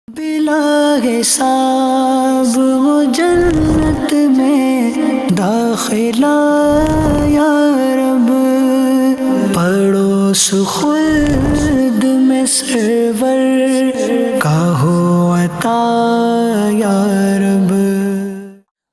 بلا حساب وہ جنت میں داخلہ یا رب، پڑوس خلد میں سرور کا ہو عطا یا رب۔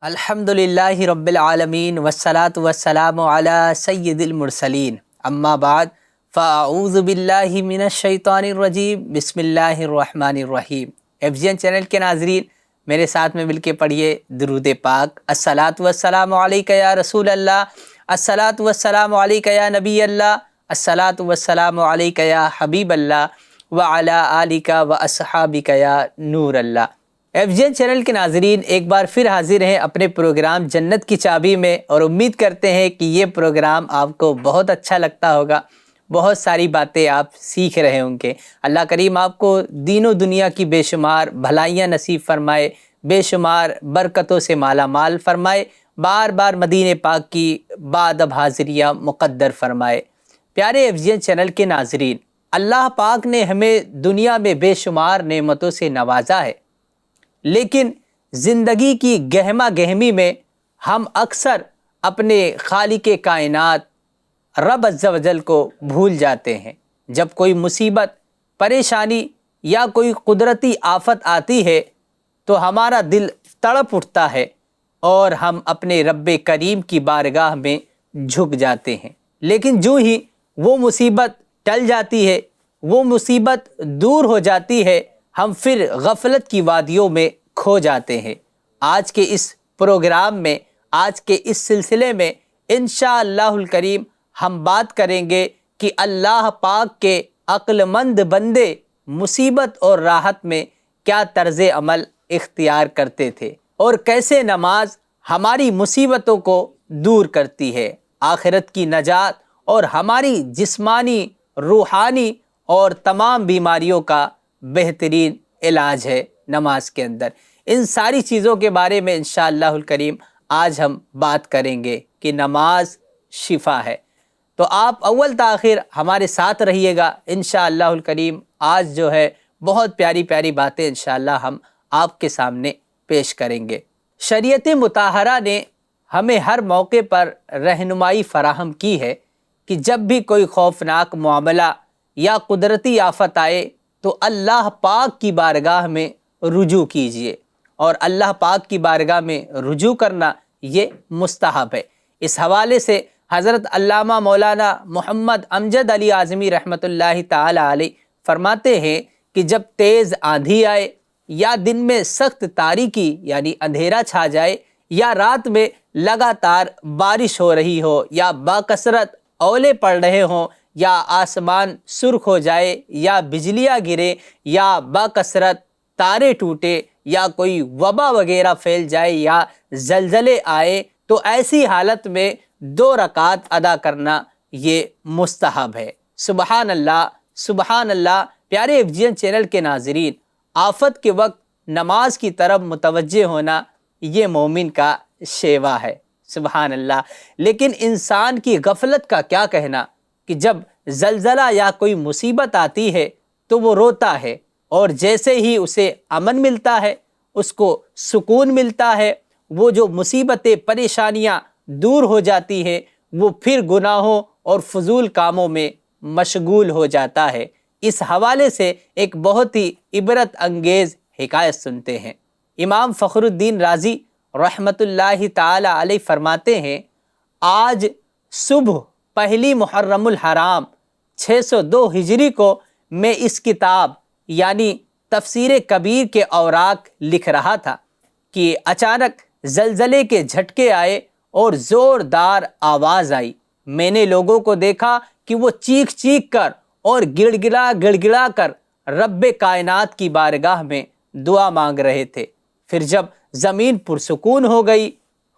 الحمدللہ رب العالمین والصلاة والسلام علی سید المرسلین، اما بعد فاعوذ باللہ من الشیطان الرجیم، بسم اللہ الرحمن الرحیم۔ FGN چینل کے ناظرین، میرے ساتھ میں مل کے پڑھیے درود پاک۔ الصلاۃ والسلام علیکہ یا رسول اللہ، الصلاۃ والسلام علیکہ یا نبی اللہ، الصلاۃ والسلام علیکہ یا حبیب اللہ، وعلی آلکہ واصحابکہ یا نور اللہ۔ FGN چینل کے ناظرین، ایک بار پھر حاضر ہیں اپنے پروگرام جنت کی چابی میں، اور امید کرتے ہیں کہ یہ پروگرام آپ کو بہت اچھا لگتا ہوگا، بہت ساری باتیں آپ سیکھ رہے ہوں گے۔ اللہ کریم آپ کو دین و دنیا کی بے شمار بھلائیاں نصیب فرمائے، بے شمار برکتوں سے مالا مال فرمائے، بار بار مدینہ پاک کی بادب حاضریاں مقدر فرمائے۔ پیارے FGN چینل کے ناظرین، اللہ پاک نے ہمیں دنیا میں بے شمار نعمتوں سے نوازا ہے، لیکن زندگی کی گہما گہمی میں ہم اکثر اپنے خالق کائنات رب عز و جل کو بھول جاتے ہیں۔ جب کوئی مصیبت، پریشانی یا کوئی قدرتی آفت آتی ہے تو ہمارا دل تڑپ اٹھتا ہے اور ہم اپنے رب کریم کی بارگاہ میں جھک جاتے ہیں، لیکن جو ہی وہ مصیبت ٹل جاتی ہے، وہ مصیبت دور ہو جاتی ہے، ہم پھر غفلت کی وادیوں میں کھو جاتے ہیں۔ آج کے اس پروگرام میں، آج کے اس سلسلے میں انشاءاللہ الکریم ہم بات کریں گے کہ اللہ پاک کے عقل مند بندے مصیبت اور راحت میں کیا طرز عمل اختیار کرتے تھے، اور کیسے نماز ہماری مصیبتوں کو دور کرتی ہے، آخرت کی نجات اور ہماری جسمانی، روحانی اور تمام بیماریوں کا بہترین علاج ہے نماز کے اندر۔ ان ساری چیزوں کے بارے میں انشاءاللہ الکریم آج ہم بات کریں گے کہ نماز شفا ہے۔ تو آپ اول تاخیر ہمارے ساتھ رہیے گا انشاءاللہ الکریم۔ آج جو ہے بہت پیاری پیاری باتیں انشاءاللہ ہم آپ کے سامنے پیش کریں گے۔ شریعت مطہرہ نے ہمیں ہر موقع پر رہنمائی فراہم کی ہے کہ جب بھی کوئی خوفناک معاملہ یا قدرتی آفت آئے تو اللہ پاک کی بارگاہ میں رجوع کیجیے، اور اللہ پاک کی بارگاہ میں رجوع کرنا یہ مستحب ہے۔ اس حوالے سے حضرت علامہ مولانا محمد امجد علی اعظمی رحمۃ اللہ تعالی علیہ فرماتے ہیں کہ جب تیز آندھی آئے، یا دن میں سخت تاریکی یعنی اندھیرا چھا جائے، یا رات میں لگاتار بارش ہو رہی ہو، یا باکثرت اولے پڑ رہے ہوں، یا آسمان سرخ ہو جائے، یا بجلیاں گرے، یا باکثرت تارے ٹوٹے، یا کوئی وبا وغیرہ پھیل جائے، یا زلزلے آئے، تو ایسی حالت میں 2 رکعت ادا کرنا یہ مستحب ہے۔ سبحان اللہ، سبحان اللہ۔ پیارے FGN چینل کے ناظرین، آفت کے وقت نماز کی طرف متوجہ ہونا یہ مومن کا شیوا ہے، سبحان اللہ۔ لیکن انسان کی غفلت کا کیا کہنا کہ جب زلزلہ یا کوئی مصیبت آتی ہے تو وہ روتا ہے، اور جیسے ہی اسے امن ملتا ہے، اس کو سکون ملتا ہے، وہ جو مصیبتیں، پریشانیاں دور ہو جاتی ہے، وہ پھر گناہوں اور فضول کاموں میں مشغول ہو جاتا ہے۔ اس حوالے سے ایک بہت ہی عبرت انگیز حکایت سنتے ہیں۔ امام فخر الدین رازی رحمۃ اللہ تعالی علیہ فرماتے ہیں، آج صبح 1 محرم الحرام 602 ہجری کو میں اس کتاب یعنی تفسیر کبیر کے اوراق لکھ رہا تھا کہ اچانک زلزلے کے جھٹکے آئے اور زوردار آواز آئی۔ میں نے لوگوں کو دیکھا کہ وہ چیخ چیخ کر اور گڑ گڑا کر رب کائنات کی بارگاہ میں دعا مانگ رہے تھے۔ پھر جب زمین پرسکون ہو گئی،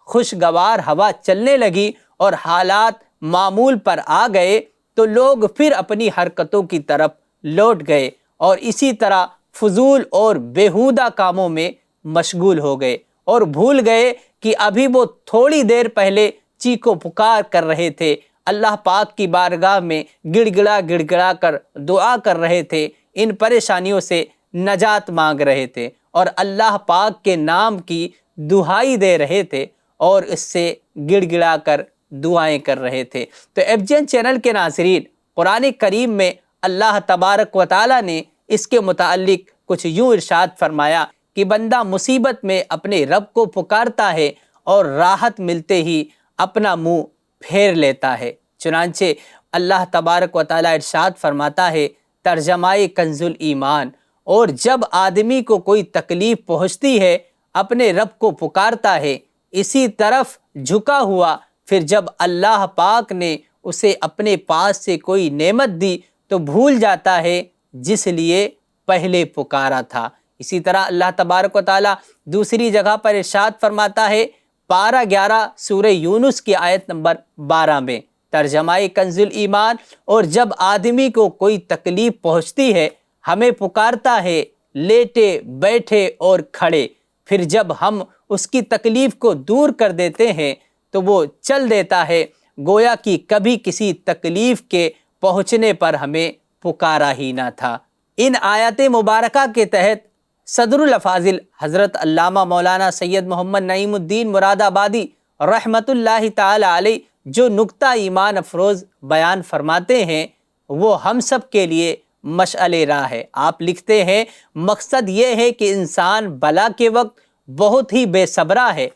خوشگوار ہوا چلنے لگی اور حالات معمول پر آ گئے، تو لوگ پھر اپنی حرکتوں کی طرف لوٹ گئے اور اسی طرح فضول اور بیہودہ کاموں میں مشغول ہو گئے، اور بھول گئے کہ ابھی وہ تھوڑی دیر پہلے چیخ و پکار کر رہے تھے، اللہ پاک کی بارگاہ میں گڑ گڑا کر دعا کر رہے تھے، ان پریشانیوں سے نجات مانگ رہے تھے اور اللہ پاک کے نام کی دہائی دے رہے تھے اور اس سے گڑ گڑا کر دعائیں کر رہے تھے۔ تو FGN چینل کے ناظرین، قرآن کریم میں اللہ تبارک و تعالیٰ نے اس کے متعلق کچھ یوں ارشاد فرمایا کہ بندہ مصیبت میں اپنے رب کو پکارتا ہے اور راحت ملتے ہی اپنا منہ پھیر لیتا ہے۔ چنانچہ اللہ تبارک و تعالیٰ ارشاد فرماتا ہے ترجمہ کنز الایمان، اور جب آدمی کو کوئی تکلیف پہنچتی ہے اپنے رب کو پکارتا ہے اسی طرف جھکا ہوا، پھر جب اللہ پاک نے اسے اپنے پاس سے کوئی نعمت دی تو بھول جاتا ہے جس لیے پہلے پکارا تھا۔ اسی طرح اللہ تبارک و تعالیٰ دوسری جگہ پر ارشاد فرماتا ہے پارہ 11 سورہ یونس کی آیت نمبر 12 میں، ترجمہ کنز الایمان، اور جب آدمی کو کوئی تکلیف پہنچتی ہے ہمیں پکارتا ہے لیٹے بیٹھے اور کھڑے، پھر جب ہم اس کی تکلیف کو دور کر دیتے ہیں تو وہ چل دیتا ہے، گویا کہ کبھی کسی تکلیف کے پہنچنے پر ہمیں پکارا ہی نہ تھا۔ ان آیات مبارکہ کے تحت صدر الافاضل حضرت علامہ مولانا سید محمد نعیم الدین مراد آبادی رحمۃ اللہ تعالی علیہ جو نکتہ ایمان افروز بیان فرماتے ہیں وہ ہم سب کے لیے مشعل راہ ہے۔ آپ لکھتے ہیں مقصد یہ ہے کہ انسان بلا کے وقت بہت ہی بے صبرا ہے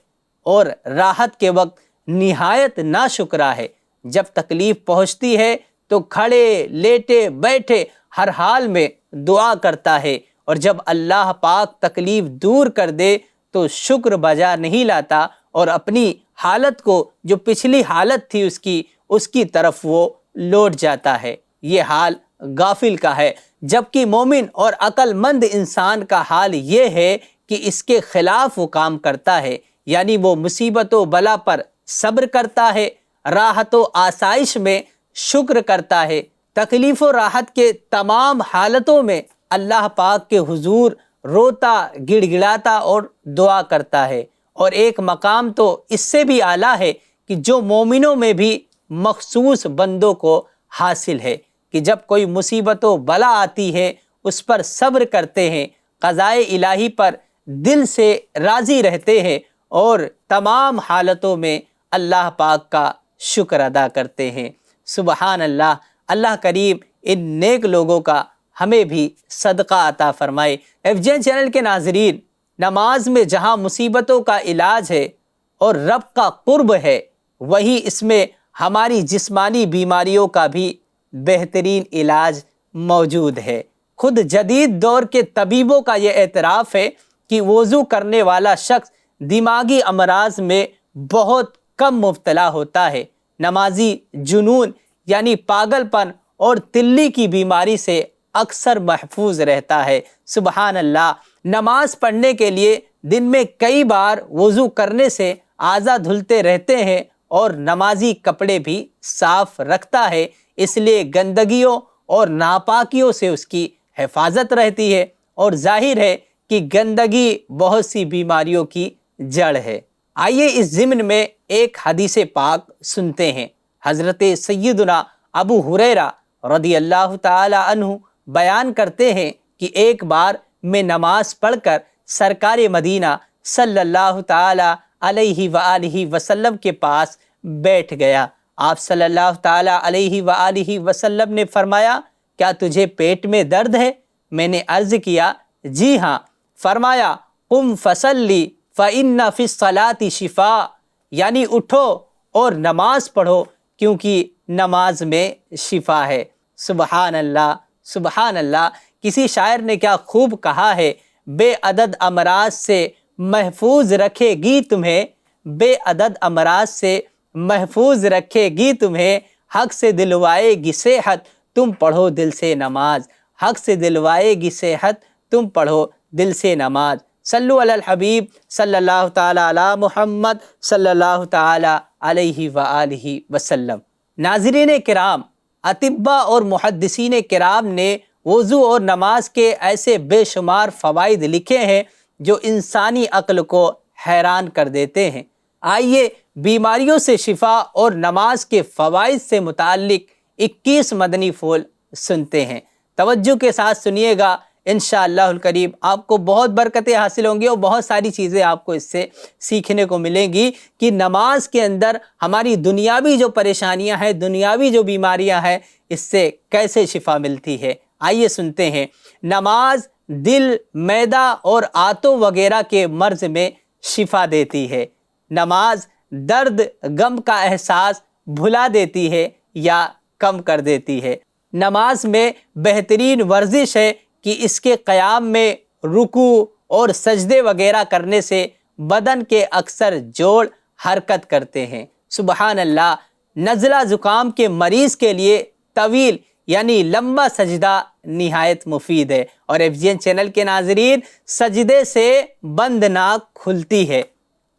اور راحت کے وقت نہایت ناشکرا ہے۔ جب تکلیف پہنچتی ہے تو کھڑے لیٹے بیٹھے ہر حال میں دعا کرتا ہے، اور جب اللہ پاک تکلیف دور کر دے تو شکر بجا نہیں لاتا اور اپنی حالت کو جو پچھلی حالت تھی اس کی طرف وہ لوٹ جاتا ہے۔ یہ حال غافل کا ہے، جبکہ مومن اور عقل مند انسان کا حال یہ ہے کہ اس کے خلاف وہ کام کرتا ہے، یعنی وہ مصیبت و بلا پر صبر کرتا ہے، راحت و آسائش میں شکر کرتا ہے، تکلیف و راحت کے تمام حالتوں میں اللہ پاک کے حضور روتا گڑ گڑاتا اور دعا کرتا ہے۔ اور ایک مقام تو اس سے بھی اعلیٰ ہے کہ جو مومنوں میں بھی مخصوص بندوں کو حاصل ہے کہ جب کوئی مصیبت و بلا آتی ہے اس پر صبر کرتے ہیں، قضائے الہی پر دل سے راضی رہتے ہیں اور تمام حالتوں میں اللہ پاک کا شکر ادا کرتے ہیں۔ سبحان اللہ، اللہ کریم ان نیک لوگوں کا ہمیں بھی صدقہ عطا فرمائے۔ FGN چینل کے ناظرین، نماز میں جہاں مصیبتوں کا علاج ہے اور رب کا قرب ہے، وہیں اس میں ہماری جسمانی بیماریوں کا بھی بہترین علاج موجود ہے۔ خود جدید دور کے طبیبوں کا یہ اعتراف ہے کہ وضو کرنے والا شخص دماغی امراض میں بہت کم مبتلا ہوتا ہے، نمازی جنون یعنی پاگل پن اور تلی کی بیماری سے اکثر محفوظ رہتا ہے۔ سبحان اللہ، نماز پڑھنے کے لیے دن میں کئی بار وضو کرنے سے اعضاء دھلتے رہتے ہیں اور نمازی کپڑے بھی صاف رکھتا ہے، اس لیے گندگیوں اور ناپاکیوں سے اس کی حفاظت رہتی ہے، اور ظاہر ہے کہ گندگی بہت سی بیماریوں کی جڑ ہے۔ آئیے اس ضمن میں ایک حدیث پاک سنتے ہیں۔ حضرت سیدنا ابو ہریرہ رضی اللہ تعالی عنہ بیان کرتے ہیں کہ ایک بار میں نماز پڑھ کر سرکار مدینہ صلی اللہ تعالی علیہ وآلہ وسلم کے پاس بیٹھ گیا۔ آپ صلی اللہ تعالی علیہ وآلہ وسلم نے فرمایا کیا تجھے پیٹ میں درد ہے؟ میں نے عرض کیا جی ہاں۔ فرمایا قم فصلی فإن فی الصلاۃ شفاء، یعنی اٹھو اور نماز پڑھو کیونکہ نماز میں شفا ہے۔ سبحان اللہ، سبحان اللہ۔ کسی شاعر نے کیا خوب کہا ہے، بے عدد امراض سے محفوظ رکھے گی تمہیں، بے عدد امراض سے محفوظ رکھے گی تمہیں، حق سے دلوائے گی صحت تم پڑھو دل سے نماز، حق سے دلوائے گی صحت تم پڑھو دل سے نماز۔ صلو علی الحبیب صلی اللہ تعالی علی محمد صلی اللہ تعالی علیہ وآلہ وسلم۔ ناظرین کرام، اطباء اور محدثین کرام نے وضو اور نماز کے ایسے بے شمار فوائد لکھے ہیں جو انسانی عقل کو حیران کر دیتے ہیں۔ آئیے بیماریوں سے شفا اور نماز کے فوائد سے متعلق 21 مدنی پھول سنتے ہیں۔ توجہ کے ساتھ سنیے گا، انشاءاللہ الکریم آپ کو بہت برکتیں حاصل ہوں گی اور بہت ساری چیزیں آپ کو اس سے سیکھنے کو ملیں گی کہ نماز کے اندر ہماری دنیاوی جو پریشانیاں ہیں، دنیاوی جو بیماریاں ہیں، اس سے کیسے شفا ملتی ہے۔ آئیے سنتے ہیں۔ نماز دل، معدہ اور آنتوں وغیرہ کے مرض میں شفا دیتی ہے۔ نماز درد، غم کا احساس بھلا دیتی ہے یا کم کر دیتی ہے۔ نماز میں بہترین ورزش ہے کہ اس کے قیام میں رکوع اور سجدے وغیرہ کرنے سے بدن کے اکثر جوڑ حرکت کرتے ہیں۔ سبحان اللہ۔ نزلہ زکام کے مریض کے لیے طویل یعنی لمبا سجدہ نہایت مفید ہے۔ اور FGN چینل کے ناظرین، سجدے سے بند ناک کھلتی ہے۔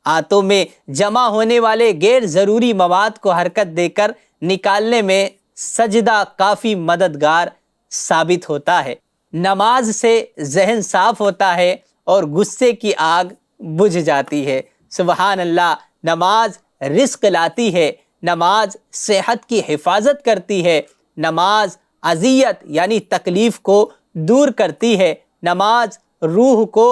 آنتوں میں جمع ہونے والے غیر ضروری مواد کو حرکت دے کر نکالنے میں سجدہ کافی مددگار ثابت ہوتا ہے۔ نماز سے ذہن صاف ہوتا ہے اور غصے کی آگ بجھ جاتی ہے۔ سبحان اللہ۔ نماز رزق لاتی ہے، نماز صحت کی حفاظت کرتی ہے، نماز اذیت یعنی تکلیف کو دور کرتی ہے، نماز روح کو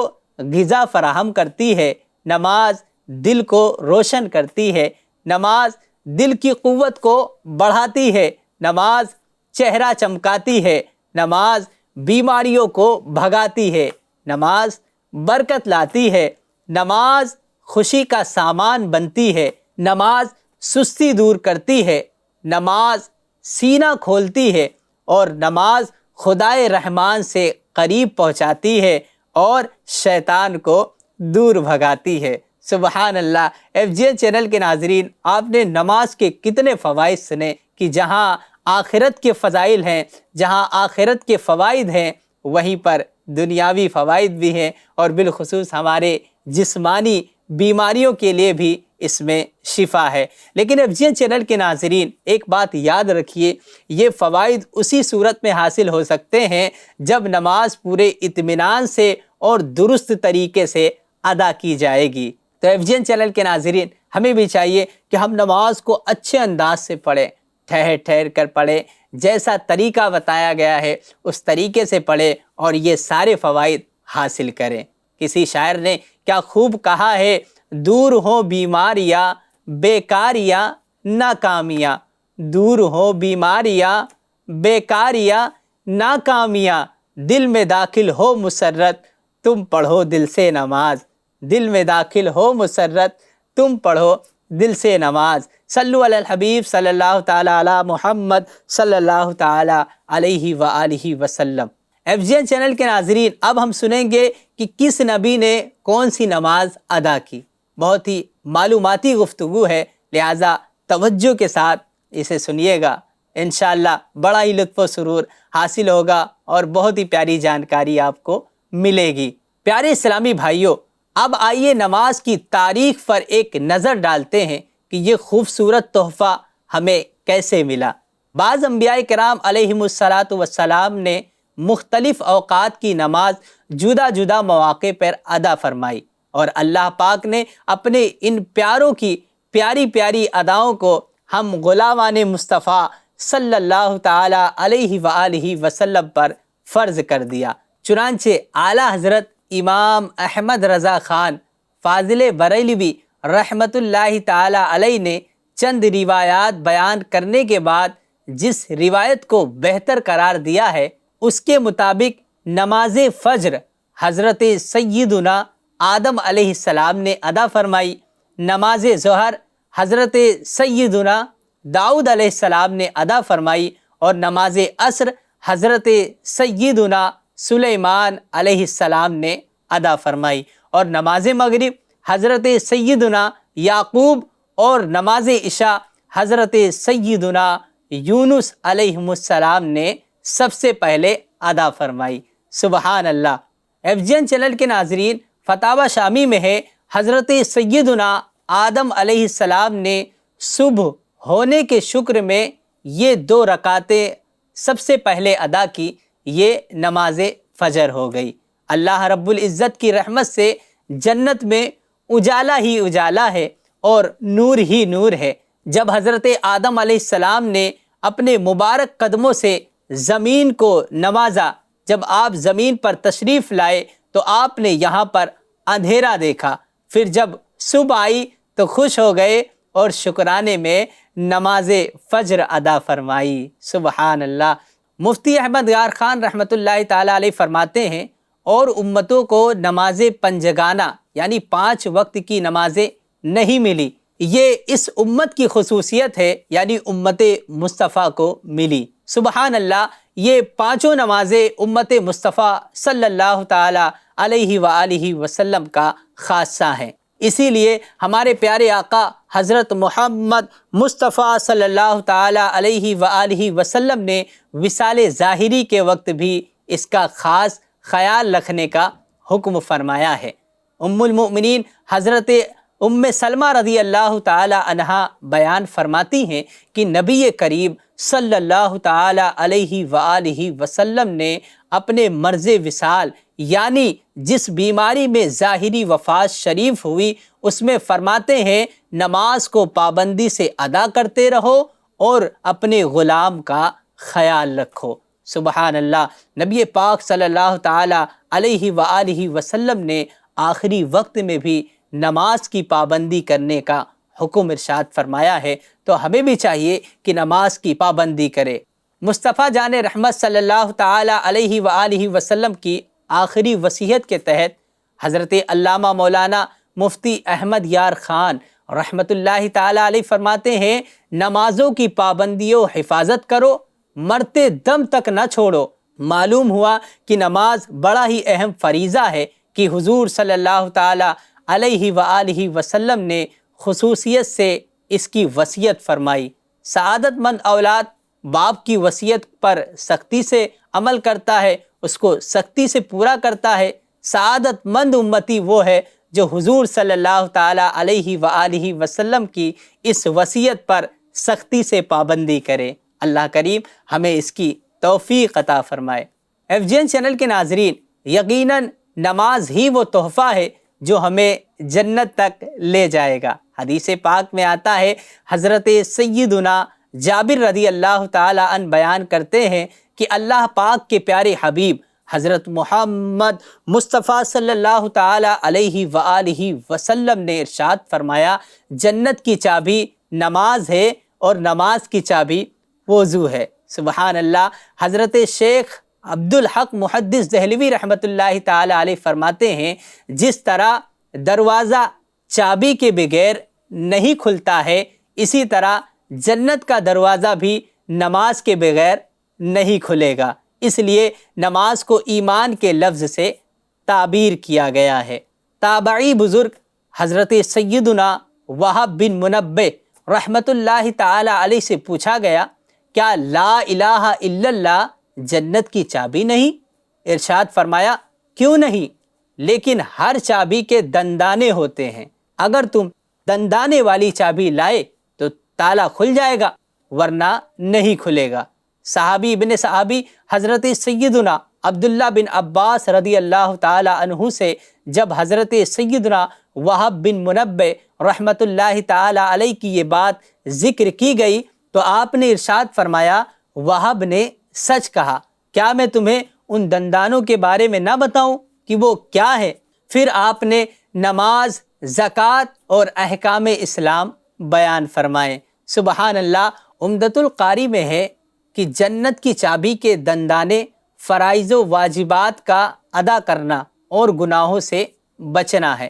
غذا فراہم کرتی ہے، نماز دل کو روشن کرتی ہے، نماز دل کی قوت کو بڑھاتی ہے، نماز چہرہ چمکاتی ہے، نماز بیماریوں کو بھگاتی ہے، نماز برکت لاتی ہے، نماز خوشی کا سامان بنتی ہے، نماز سستی دور کرتی ہے، نماز سینہ کھولتی ہے اور نماز خدائے رحمان سے قریب پہنچاتی ہے اور شیطان کو دور بھگاتی ہے۔ سبحان اللہ۔ FGN چینل کے ناظرین، آپ نے نماز کے کتنے فوائد سنے کہ جہاں آخرت کے فضائل ہیں، جہاں آخرت کے فوائد ہیں، وہیں پر دنیاوی فوائد بھی ہیں، اور بالخصوص ہمارے جسمانی بیماریوں کے لیے بھی اس میں شفا ہے۔ لیکن FGN چینل کے ناظرین، ایک بات یاد رکھیے، یہ فوائد اسی صورت میں حاصل ہو سکتے ہیں جب نماز پورے اطمینان سے اور درست طریقے سے ادا کی جائے گی۔ تو FGN چینل کے ناظرین، ہمیں بھی چاہیے کہ ہم نماز کو اچھے انداز سے پڑھیں، ٹھہر ٹھہر کر پڑھیں، جیسا طریقہ بتایا گیا ہے اس طریقے سے پڑھیں اور یہ سارے فوائد حاصل کریں۔ کسی شاعر نے کیا خوب کہا ہے، دور ہو بیماریاں، بیکاریاں، ناکامیاں، دور ہو بیماریاں، بیکاریاں، ناکامیاں، دل میں داخل ہو مسرت، تم پڑھو دل سے نماز، دل میں داخل ہو مسرت، تم پڑھو دل سے نماز۔ صلو علی الحبیب صلی اللہ تعالی علی محمد صلی اللہ تعالی علیہ وآلہ وسلم۔ FGN چینل کے ناظرین، اب ہم سنیں گے کہ کس نبی نے کون سی نماز ادا کی۔ بہت ہی معلوماتی گفتگو ہے، لہٰذا توجہ کے ساتھ اسے سنیے گا، انشاءاللہ بڑا ہی لطف و سرور حاصل ہوگا اور بہت ہی پیاری جانکاری آپ کو ملے گی۔ پیارے اسلامی بھائیوں، اب آئیے نماز کی تاریخ پر ایک نظر ڈالتے ہیں کہ یہ خوبصورت تحفہ ہمیں کیسے ملا۔ بعض انبیاء کرام علیہم السلام نے مختلف اوقات کی نماز جدا جدا مواقع پر ادا فرمائی، اور اللہ پاک نے اپنے ان پیاروں کی پیاری پیاری اداؤں کو ہم غلامان مصطفیٰ صلی اللہ تعالی علیہ وآلہ وسلم پر فرض کر دیا۔ چنانچہ اعلیٰ حضرت امام احمد رضا خان فاضل بریلوی رحمۃ اللہ تعالی علیہ نے چند روایات بیان کرنے کے بعد جس روایت کو بہتر قرار دیا ہے، اس کے مطابق نماز فجر حضرت سیدنا آدم علیہ السلام نے ادا فرمائی، نماز ظہر حضرت سیدنا داؤد علیہ السلام نے ادا فرمائی، اور نماز عصر حضرت سیدنا سلیمان علیہ السلام نے ادا فرمائی، اور نماز مغرب حضرت سیدنا یعقوب، اور نماز عشاء حضرت سیدنا یونس علیہ السلام نے سب سے پہلے ادا فرمائی۔ سبحان اللہ۔ FGN چینل کے ناظرین، فتاوی شامی میں ہے، حضرت سیدنا آدم علیہ السلام نے صبح ہونے کے شکر میں یہ 2 رکعتیں سب سے پہلے ادا کی، یہ نماز فجر ہو گئی۔ اللہ رب العزت کی رحمت سے جنت میں اجالا ہی اجالا ہے اور نور ہی نور ہے۔ جب حضرت آدم علیہ السلام نے اپنے مبارک قدموں سے زمین کو نوازا، جب آپ زمین پر تشریف لائے تو آپ نے یہاں پر اندھیرا دیکھا، پھر جب صبح آئی تو خوش ہو گئے اور شکرانے میں نماز فجر ادا فرمائی۔ سبحان اللہ۔ مفتی احمد یار خان رحمۃ اللہ تعالیٰ علیہ فرماتے ہیں، اور امتوں کو نماز پنجگانہ یعنی 5 وقت کی نمازیں نہیں ملی، یہ اس امت کی خصوصیت ہے، یعنی امت مصطفیٰ کو ملی۔ سبحان اللہ۔ یہ 5 نمازیں امت مصطفیٰ صلی اللہ تعالی علیہ وآلہ وسلم کا خاصہ ہیں۔ اسی لیے ہمارے پیارے آقا حضرت محمد مصطفیٰ صلی اللہ تعالی علیہ وآلہ وسلم نے وصال ظاہری کے وقت بھی اس کا خاص خیال رکھنے کا حکم فرمایا ہے۔ ام المؤمنین حضرت ام سلمہ رضی اللہ تعالی عنہا بیان فرماتی ہیں کہ نبی کریم صلی اللہ تعالی علیہ وآلہ وسلم نے اپنے مرض وصال یعنی جس بیماری میں ظاہری وفات شریف ہوئی اس میں فرماتے ہیں، نماز کو پابندی سے ادا کرتے رہو اور اپنے غلام کا خیال رکھو۔ سبحان اللہ۔ نبی پاک صلی اللہ تعالی علیہ وآلہ وسلم نے آخری وقت میں بھی نماز کی پابندی کرنے کا حکم ارشاد فرمایا ہے، تو ہمیں بھی چاہیے کہ نماز کی پابندی کرے۔ مصطفیٰ جان رحمت صلی اللہ تعالی علیہ وآلہ وسلم کی آخری وصیت کے تحت حضرت علامہ مولانا مفتی احمد یار خان رحمۃ اللہ تعالی علیہ فرماتے ہیں، نمازوں کی پابندی و حفاظت کرو، مرتے دم تک نہ چھوڑو۔ معلوم ہوا کہ نماز بڑا ہی اہم فریضہ ہے کہ حضور صلی اللہ تعالی علیہ وآلہ وسلم نے خصوصیت سے اس کی وصیت فرمائی۔ سعادت مند اولاد باپ کی وصیت پر سختی سے عمل کرتا ہے، اس کو سختی سے پورا کرتا ہے۔ سعادت مند امتی وہ ہے جو حضور صلی اللہ تعالی علیہ وآلہ وسلم کی اس وصیت پر سختی سے پابندی کرے۔ اللہ کریم ہمیں اس کی توفیق عطا فرمائے۔ FGN چینل کے ناظرین، یقیناً نماز ہی وہ تحفہ ہے جو ہمیں جنت تک لے جائے گا۔ حدیث پاک میں آتا ہے، حضرت سیدنا جابر رضی اللہ تعالی عنہ بیان کرتے ہیں کہ اللہ پاک کے پیارے حبیب حضرت محمد مصطفیٰ صلی اللہ تعالی علیہ وآلہ وسلم نے ارشاد فرمایا، جنت کی چابی نماز ہے اور نماز کی چابی وضو ہے۔ سبحان اللہ۔ حضرت شیخ عبدالحق محدث دہلوی رحمۃ اللہ تعالی علیہ فرماتے ہیں، جس طرح دروازہ چابی کے بغیر نہیں کھلتا ہے، اسی طرح جنت کا دروازہ بھی نماز کے بغیر نہیں کھلے گا۔ اس لیے نماز کو ایمان کے لفظ سے تعبیر کیا گیا ہے۔ تابعی بزرگ حضرت سیدنا وہب بن منبہ رحمۃ اللہ تعالی علیہ سے پوچھا گیا، کیا لا الہ الا اللہ جنت کی چابی نہیں؟ ارشاد فرمایا، کیوں نہیں؟ لیکن ہر چابی کے دندانے ہوتے ہیں، اگر تم دندانے والی چابی لائے تو تالا کھل جائے گا ورنہ نہیں کھلے گا۔ صحابی ابن صحابی حضرت سیدنا عبداللہ بن عباس رضی اللہ تعالی عنہ سے جب حضرت سیدنا وہب بن منبہ رحمۃ اللہ تعالی علیہ کی یہ بات ذکر کی گئی تو آپ نے ارشاد فرمایا، وہب نے سچ کہا، کیا میں تمہیں ان دندانوں کے بارے میں نہ بتاؤں کہ وہ کیا ہے؟ پھر آپ نے نماز، زکوٰۃ اور احکام اسلام بیان فرمائے۔ سبحان اللہ۔ عمدۃ القاری میں ہے کہ جنت کی چابی کے دندانے فرائض و واجبات کا ادا کرنا اور گناہوں سے بچنا ہے۔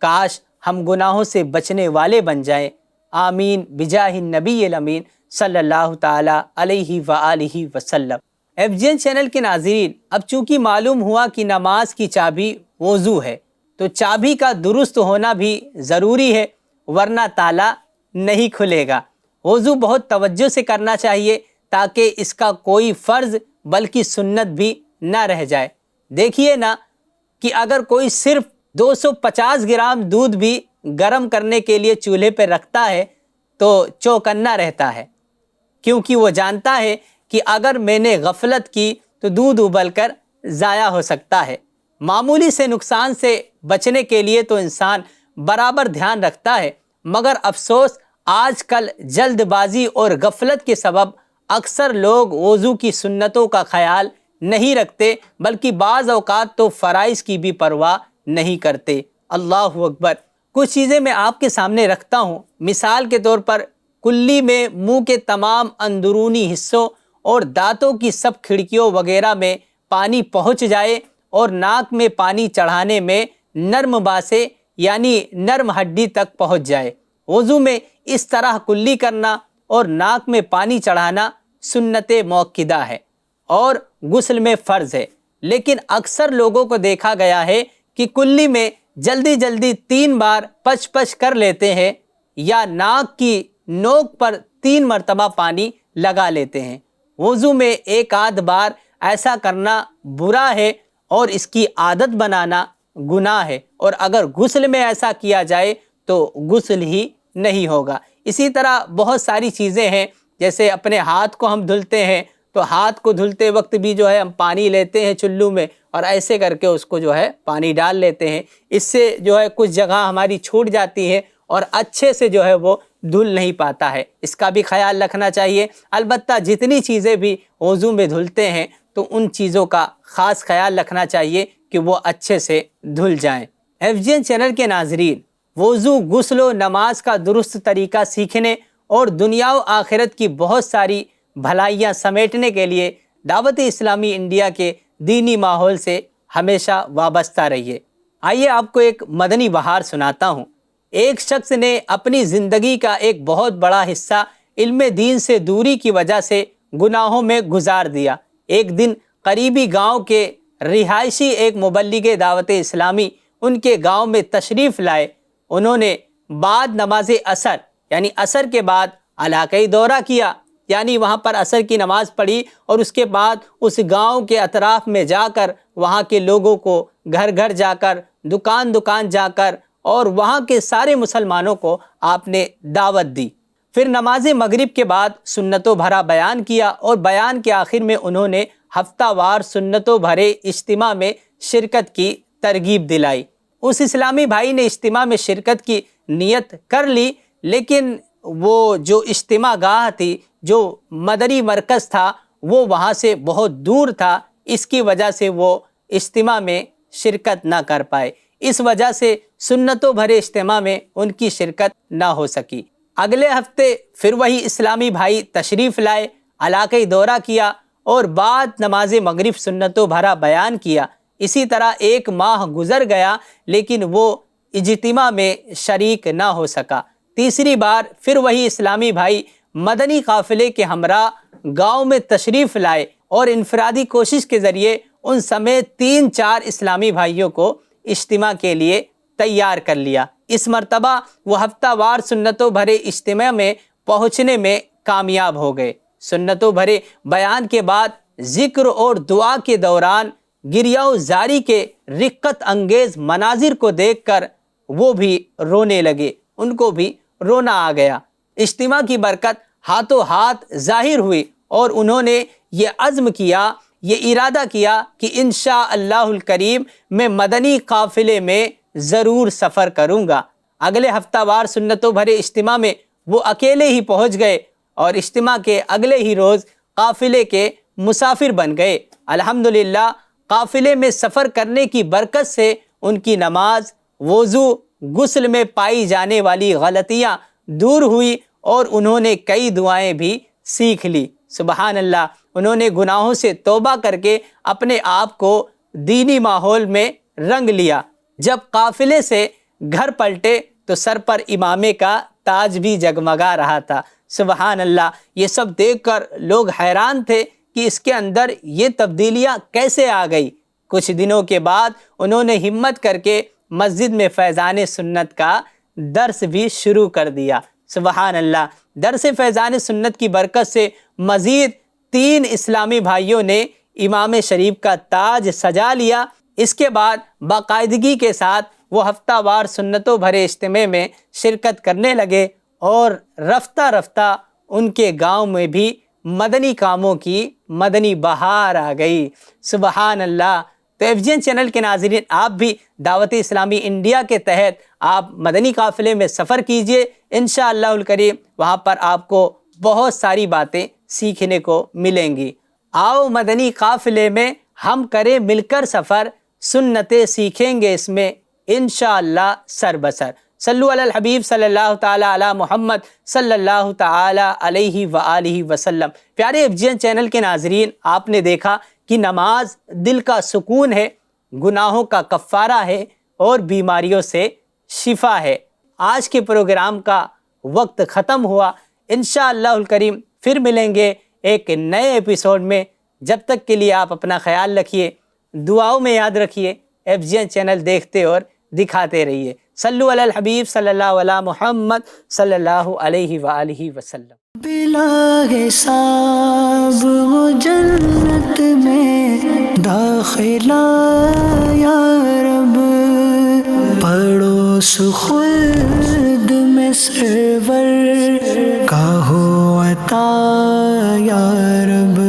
کاش ہم گناہوں سے بچنے والے بن جائیں۔ آمین بجاہ النبی الامین صلی اللہ تعالی علیہ وآلہ وسلم۔ FGN چینل کے ناظرین، اب چونکہ معلوم ہوا کہ نماز کی چابی وضو ہے، تو چابی کا درست ہونا بھی ضروری ہے، ورنہ تالا نہیں کھلے گا۔ وضو بہت توجہ سے کرنا چاہیے تاکہ اس کا کوئی فرض بلکہ سنت بھی نہ رہ جائے۔ دیکھیے نا کہ اگر کوئی صرف 250 گرام دودھ بھی گرم کرنے کے لیے چولہے پہ رکھتا ہے تو چوکنا رہتا ہے، کیونکہ وہ جانتا ہے کہ اگر میں نے غفلت کی تو دودھ ابل کر ضائع ہو سکتا ہے۔ معمولی سے نقصان سے بچنے کے لیے تو انسان برابر دھیان رکھتا ہے، مگر افسوس آج کل جلد بازی اور غفلت کے سبب اکثر لوگ وضو کی سنتوں کا خیال نہیں رکھتے، بلکہ بعض اوقات تو فرائض کی بھی پرواہ نہیں کرتے۔ اللہ اکبر۔ کچھ چیزیں میں آپ کے سامنے رکھتا ہوں، مثال کے طور پر کلی میں منہ کے تمام اندرونی حصوں اور دانتوں کی سب کھڑکیوں وغیرہ میں پانی پہنچ جائے اور ناک میں پانی چڑھانے میں نرم باسے یعنی نرم ہڈی تک پہنچ جائے۔ وضو میں اس طرح کلی کرنا اور ناک میں پانی چڑھانا سنت موقدہ ہے اور غسل میں فرض ہے، لیکن اکثر لوگوں کو دیکھا گیا ہے کہ کلی میں جلدی جلدی 3 بار پچ پچ کر لیتے ہیں یا ناک کی نوک پر 3 مرتبہ پانی لگا لیتے ہیں۔ وضو میں 1 آدھ بار ایسا کرنا برا ہے اور اس کی عادت بنانا گناہ ہے، اور اگر غسل میں ایسا کیا جائے تو غسل ہی نہیں ہوگا۔ اسی طرح بہت ساری چیزیں ہیں، جیسے اپنے ہاتھ کو ہم دھلتے ہیں تو ہاتھ کو دھلتے وقت بھی جو ہے ہم پانی لیتے ہیں چلو میں اور ایسے کر کے اس کو جو ہے پانی ڈال لیتے ہیں، اس سے جو ہے کچھ جگہ ہماری چھوٹ جاتی ہے اور اچھے سے جو ہے وہ دھل نہیں پاتا ہے، اس کا بھی خیال رکھنا چاہیے۔ البتہ جتنی چیزیں بھی وضو میں دھلتے ہیں تو ان چیزوں کا خاص خیال رکھنا چاہیے کہ وہ اچھے سے دھل جائیں۔ FGN چینل کے ناظرین، وضو، غسل و نماز کا درست طریقہ سیکھنے اور دنیا و آخرت کی بہت ساری بھلائیاں سمیٹنے کے لیے دعوت اسلامی انڈیا کے دینی ماحول سے ہمیشہ وابستہ رہیے۔ آئیے آپ کو ایک مدنی بہار سناتا ہوں۔ ایک شخص نے اپنی زندگی کا ایک بہت بڑا حصہ علم دین سے دوری کی وجہ سے گناہوں میں گزار دیا۔ ایک دن قریبی گاؤں کے رہائشی ایک مبلغ دعوت اسلامی ان کے گاؤں میں تشریف لائے۔ انہوں نے بعد نماز عصر یعنی عصر کے بعد علاقائی دورہ کیا، یعنی وہاں پر عصر کی نماز پڑھی اور اس کے بعد اس گاؤں کے اطراف میں جا کر وہاں کے لوگوں کو گھر گھر جا کر دکان دکان جا کر اور وہاں کے سارے مسلمانوں کو آپ نے دعوت دی۔ پھر نماز مغرب کے بعد سنتوں بھرا بیان کیا اور بیان کے آخر میں انہوں نے ہفتہ وار سنتوں بھرے اجتماع میں شرکت کی ترغیب دلائی۔ اس اسلامی بھائی نے اجتماع میں شرکت کی نیت کر لی، لیکن وہ جو اجتماع گاہ تھی، جو مدنی مرکز تھا، وہ وہاں سے بہت دور تھا، اس کی وجہ سے وہ اجتماع میں شرکت نہ کر پائے۔ اس وجہ سے سنتوں بھرے اجتماع میں ان کی شرکت نہ ہو سکی۔ اگلے ہفتے پھر وہی اسلامی بھائی تشریف لائے، علاقائی دورہ کیا اور بعد نماز مغرب سنتوں بھرا بیان کیا۔ اسی طرح 1 ماہ گزر گیا لیکن وہ اجتماع میں شریک نہ ہو سکا۔ تیسری بار پھر وہی اسلامی بھائی مدنی قافلے کے ہمراہ گاؤں میں تشریف لائے اور انفرادی کوشش کے ذریعے ان سمیت 3-4 اسلامی بھائیوں کو اجتماع کے لیے تیار کر لیا۔ اس مرتبہ وہ ہفتہ وار سنتوں بھرے اجتماع میں پہنچنے میں کامیاب ہو گئے۔ سنتوں بھرے بیان کے بعد ذکر اور دعا کے دوران گریہ و زاری کے رقت انگیز مناظر کو دیکھ کر وہ بھی رونے لگے، ان کو بھی رونا آ گیا۔ اجتماع کی برکت ہاتھوں ہاتھ ظاہر ہوئی اور انہوں نے یہ عزم کیا، یہ ارادہ کیا کہ انشاءاللہ الکریم میں مدنی قافلے میں ضرور سفر کروں گا۔ اگلے ہفتہ وار سنتوں بھرے اجتماع میں وہ اکیلے ہی پہنچ گئے اور اجتماع کے اگلے ہی روز قافلے کے مسافر بن گئے۔ الحمدللہ قافلے میں سفر کرنے کی برکت سے ان کی نماز، وضو، غسل میں پائی جانے والی غلطیاں دور ہوئی اور انہوں نے کئی دعائیں بھی سیکھ لی۔ سبحان اللہ، انہوں نے گناہوں سے توبہ کر کے اپنے آپ کو دینی ماحول میں رنگ لیا۔ جب قافلے سے گھر پلٹے تو سر پر امامے کا تاج بھی جگمگا رہا تھا۔ سبحان اللہ، یہ سب دیکھ کر لوگ حیران تھے کہ اس کے اندر یہ تبدیلیاں کیسے آ گئی۔ کچھ دنوں کے بعد انہوں نے ہمت کر کے مسجد میں فیضان سنت کا درس بھی شروع کر دیا۔ سبحان اللہ، درس فیضان سنت کی برکت سے مزید 3 اسلامی بھائیوں نے امام شریف کا تاج سجا لیا۔ اس کے بعد باقاعدگی کے ساتھ وہ ہفتہ وار سنتوں بھرے اجتماع میں شرکت کرنے لگے اور رفتہ رفتہ ان کے گاؤں میں بھی مدنی کاموں کی مدنی بہار آ گئی۔ سبحان اللہ۔ تو FGN چینل کے ناظرین، آپ بھی دعوت اسلامی انڈیا کے تحت آپ مدنی قافلے میں سفر کیجئے، انشاءاللہ الکریم وہاں پر آپ کو بہت ساری باتیں سیکھنے کو ملیں گی۔ آؤ مدنی قافلے میں ہم کریں مل کر سفر، سنتیں سیکھیں گے اس میں انشاءاللہ سر بسر۔ صلو علی الحبیب صلی اللہ تعالی علی محمد صلی اللہ تعالی علیہ وآلہ وسلم۔ پیارے FGN چینل کے ناظرین، آپ نے دیکھا کہ نماز دل کا سکون ہے، گناہوں کا کفارہ ہے اور بیماریوں سے شفا ہے۔ آج کے پروگرام کا وقت ختم ہوا، انشاءاللہ الکریم پھر ملیں گے ایک نئے ایپیسوڈ میں۔ جب تک کے لیے آپ اپنا خیال رکھیے، دعاؤں میں یاد رکھیے، FGN چینل دیکھتے اور دکھاتے رہیے۔ صلو علی الحبیب صلی اللہ علی محمد صلی اللہ علیہ وآلہ وسلم۔ بلا حساب وہ جنت میں داخلہ یا رب، پڑوس خلد میں سرور کا ہو عطا یا رب۔